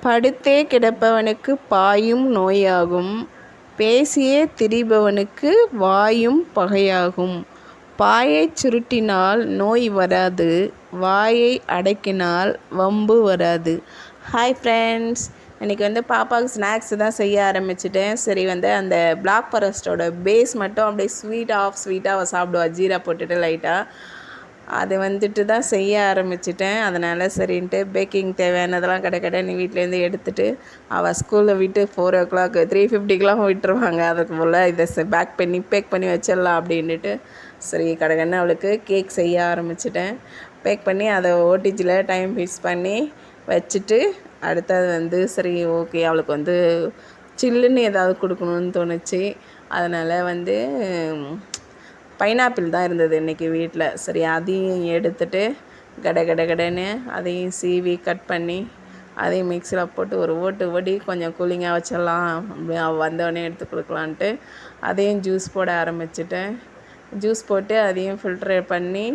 படுத்தே கிடப்பவனுக்கு பாயும் நோயாகும். பேசியே திரிபவனுக்கு வாயும் பகையாகும். பாயைச் சுருட்டினால் நோய் வராது, வாயை அடக்கினால் வம்பு வராது. ஹாய் ஃப்ரெண்ட்ஸ், இன்றைக்கி பாப்பாவுக்கு ஸ்நாக்ஸ் தான் செய்ய ஆரம்பிச்சிட்டேன். சரி அந்த பிளாக் ஃபாரஸ்ட்டோட பேஸ் மட்டும் அப்படியே ஸ்வீட்டாக அவள் சாப்பிடுவா, ஜீரா போட்டுட்டு லைட்டாக. அது தான் செய்ய ஆரம்பிச்சிட்டேன். அதனால் சரின்ட்டு பேக்கிங் தேவையானதெல்லாம் கடை வீட்டிலேருந்து எடுத்துகிட்டு அவள் ஸ்கூலில் விட்டு 4 o'clock 3:50க்கெலாம் விட்டுருவாங்க. அதுக்கு போல் இதை பேக் பண்ணி வச்சிடலாம் அப்படின்ட்டு சரி கடை அவளுக்கு கேக் செய்ய ஆரம்பிச்சிட்டேன். பேக் பண்ணி அதை ஓடிஜியில் டைம் ஃபிக்ஸ் பண்ணி வச்சுட்டு அடுத்தது சரி ஓகே அவளுக்கு சில்லுன்னு ஏதாவது கொடுக்கணுன்னு தோணுச்சு. அதனால் பைனாப்பிள் தான் இருந்தது இன்றைக்கி வீட்டில். சரி அதையும் எடுத்துகிட்டு கடன்னு அதையும் சீவி கட் பண்ணி அதையும் மிக்சியில் போட்டு ஒரு ஓடி கொஞ்சம் கூலிங்காக வச்சிடலாம், அப்படி வந்தோடனே எடுத்து கொடுக்கலான்ட்டு அதையும் ஜூஸ் போட ஆரம்பிச்சிட்டேன். ஜூஸ் போட்டு அதையும் ஃபில்ட்ரு பண்ணி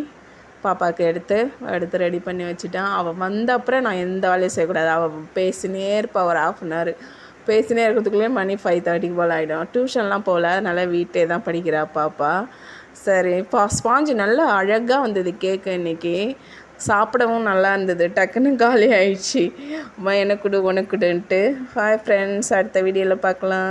பாப்பாவுக்கு எடுத்து ரெடி பண்ணி வச்சுட்டேன். அவள் வந்த அப்புறம் நான் எந்த வேலையும் செய்யக்கூடாது. அவள் பேசினே இருப்பாள். ஒரு 1/2 hour பேசினே இருக்கிறதுக்குள்ளேயே மணி 5:30 போல் ஆகிடும். டியூஷன்லாம் போகல, அதனால் வீட்டே தான் படிக்கிறா பாப்பா. சரி ஸ்பாஞ்சு நல்லா அழகாக வந்தது கேக்கு. இன்றைக்கி சாப்பிடவும் நல்லா இருந்தது. டக்குன்னு காலி ஆயிடுச்சு. அம்மா எனக்கு கொடு உனக்குடுன்ட்டு. ஹாய் ஃப்ரெண்ட்ஸ், அடுத்த வீடியோவில் பார்க்கலாம்.